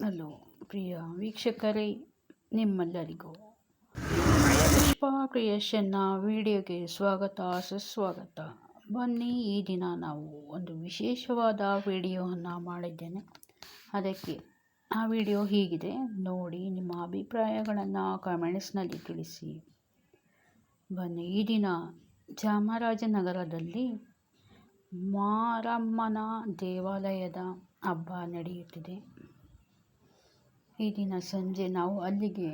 Hello ಪ್ರಿಯ ವೀಕ್ಷಕರೇ, ನಿಮ್ಮೆಲ್ಲರಿಗೂ ಪುಷ್ಪ ಕ್ರಿಯೇಷನ್ನ ವಿಡಿಯೋಗೆ ಸ್ವಾಗತ ಸುಸ್ವಾಗತ. ಬನ್ನಿ, ಈ ದಿನ ನಾವು ಒಂದು ವಿಶೇಷವಾದ ವಿಡಿಯೋವನ್ನು ಮಾಡಿದ್ದೇನೆ. ಅದಕ್ಕೆ ಆ ವಿಡಿಯೋ ಹೀಗಿದೆ ನೋಡಿ. ನಿಮ್ಮ ಅಭಿಪ್ರಾಯಗಳನ್ನು ಕಮೆಂಟ್ಸ್ನಲ್ಲಿ ತಿಳಿಸಿ. ಬನ್ನಿ, ಈ ದಿನ ಚಾಮರಾಜನಗರದಲ್ಲಿ ಮಾರಮ್ಮನ ದೇವಾಲಯದ ಹಬ್ಬ ನಡೆಯುತ್ತಿದೆ. ಈ ದಿನ ಸಂಜೆ ನಾವು ಅಲ್ಲಿಗೆ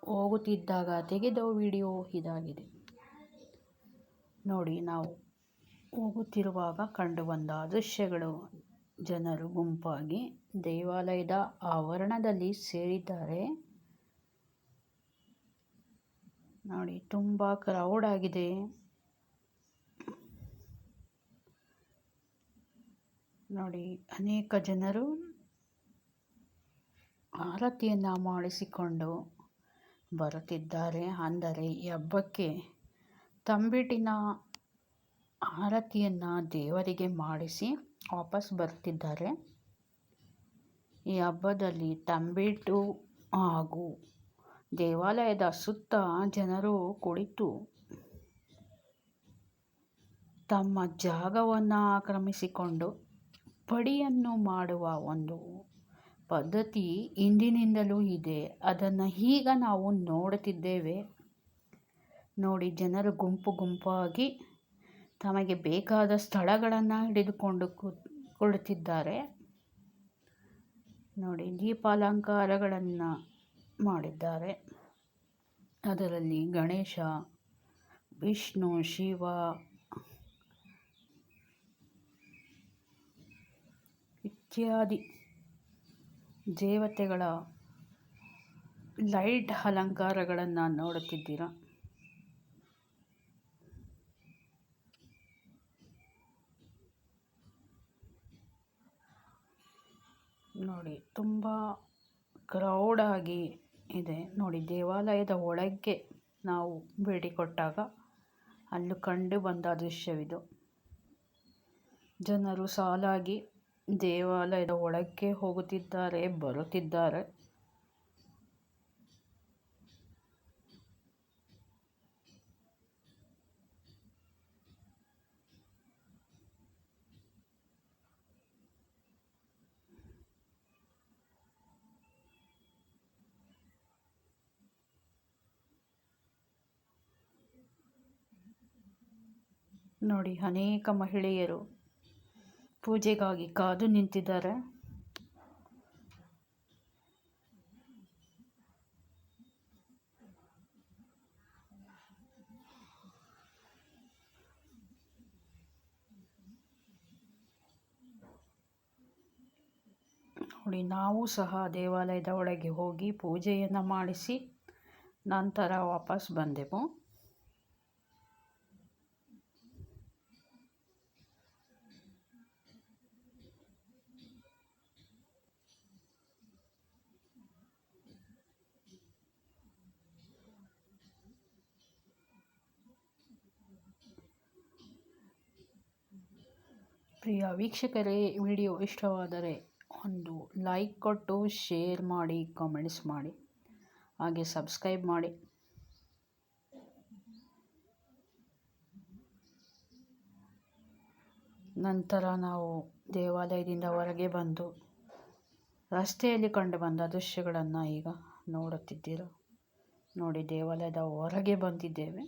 ಹೋಗುತ್ತಿದ್ದಾಗ ತೆಗೆದ ವಿಡಿಯೋ ಇದಾಗಿದೆ ನೋಡಿ. ನಾವು ಹೋಗುತ್ತಿರುವಾಗ ಕಂಡುಬಂದ ದೃಶ್ಯಗಳು. ಜನರು ಗುಂಪಾಗಿ ದೇವಾಲಯದ ಆವರಣದಲ್ಲಿ ಸೇರಿದ್ದಾರೆ ನೋಡಿ. ತುಂಬ ಕ್ರೌಡ್ ಆಗಿದೆ ನೋಡಿ. ಅನೇಕ ಜನರು ಆರತಿಯನ್ನು ಮಾಡಿಸಿಕೊಂಡು ಬರುತ್ತಿದ್ದಾರೆ. ಅಂದರೆ ಈ ಹಬ್ಬಕ್ಕೆ ತಂಬಿಟ್ಟಿನ ಆರತಿಯನ್ನು ದೇವರಿಗೆ ಮಾಡಿಸಿ ವಾಪಸ್ ಬರುತ್ತಿದ್ದಾರೆ. ಈ ಹಬ್ಬದಲ್ಲಿ ತಂಬಿಟ್ಟು ಹಾಗೂ ದೇವಾಲಯದ ಸುತ್ತ ಜನರು ಕುಳಿತು ತಮ್ಮ ಜಾಗವನ್ನು ಆಕ್ರಮಿಸಿಕೊಂಡು ಪಡಿಯನ್ನು ಮಾಡುವ ಒಂದು ಪದ್ಧತಿ ಹಿಂದಿನಿಂದಲೂ ಇದೆ. ಅದನ್ನು ಈಗ ನಾವು ನೋಡುತ್ತಿದ್ದೇವೆ ನೋಡಿ. ಜನರು ಗುಂಪು ಗುಂಪಾಗಿ ತಮಗೆ ಬೇಕಾದ ಸ್ಥಳಗಳನ್ನು ಹಿಡಿದುಕೊಂಡು ಕುಳಿತಿದ್ದಾರೆ ನೋಡಿ. ದೀಪಾಲಂಕಾರಗಳನ್ನು ಮಾಡಿದ್ದಾರೆ. ಅದರಲ್ಲಿ ಗಣೇಶ, ವಿಷ್ಣು, ಶಿವ ಇತ್ಯಾದಿ ದೇವತೆಗಳ ಲೈಟ್ ಅಲಂಕಾರಗಳನ್ನು ನೋಡುತ್ತಿದ್ದೀರಾ ನೋಡಿ. ತುಂಬ ಕ್ರೌಡ್ ಆಗಿ ಇದೆ ನೋಡಿ. ದೇವಾಲಯದ ಒಳಗೆ ನಾವು ಭೇಟಿ ಕೊಟ್ಟಾಗ ಅಲ್ಲಿ ಕಂಡು ಬಂದ ದೃಶ್ಯವಿದು. ಜನರು ಸಾಲಾಗಿ ದೇವಾಲಯದ ಒಳಕ್ಕೆ ಹೋಗುತ್ತಿದ್ದಾರೆ, ಬರುತ್ತಿದ್ದಾರೆ. ನೋಡಿ, ಅನೇಕ ಮಹಿಳೆಯರು ಪೂಜೆಗಾಗಿ ಕಾದು ನಿಂತಿದ್ದಾರೆ. ನೋಡಿ, ನಾವು ಸಹ ದೇವಾಲಯದ ಒಳಗೆ ಹೋಗಿ ಪೂಜೆಯನ್ನು ಮಾಡಿಸಿ ನಂತರ ವಾಪಸ್ ಬಂದೆವು. ಪ್ರಿಯ ವೀಕ್ಷಕರೇ, ವಿಡಿಯೋ ಇಷ್ಟವಾದರೆ ಒಂದು ಲೈಕ್ ಕೊಟ್ಟು ಶೇರ್ ಮಾಡಿ, ಕಾಮೆಂಟ್ಸ್ ಮಾಡಿ, ಹಾಗೆ ಸಬ್ಸ್ಕ್ರೈಬ್ ಮಾಡಿ. ನಂತರ ನಾವು ದೇವಾಲಯದಿಂದ ಹೊರಗೆ ಬಂದು ರಸ್ತೆಯಲ್ಲಿ ಕಂಡುಬಂದ ದೃಶ್ಯಗಳನ್ನು ಈಗ ನೋಡುತ್ತಿದ್ದೀರ ನೋಡಿ. ದೇವಾಲಯದ ಹೊರಗೆ ಬಂದಿದ್ದೇವೆ.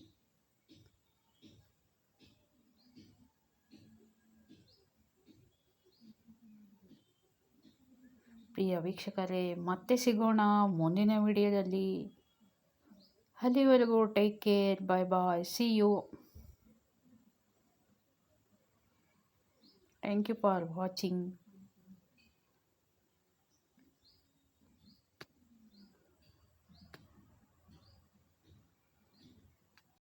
ಪ್ರಿಯ ವೀಕ್ಷಕರೇ, ಮತ್ತೆ ಸಿಗೋಣ ಮುಂದಿನ ವಿಡಿಯೋದಲ್ಲಿ. ಅಲ್ಲಿವರೆಗೂ take care, bye bye, see you. Thank you for watching.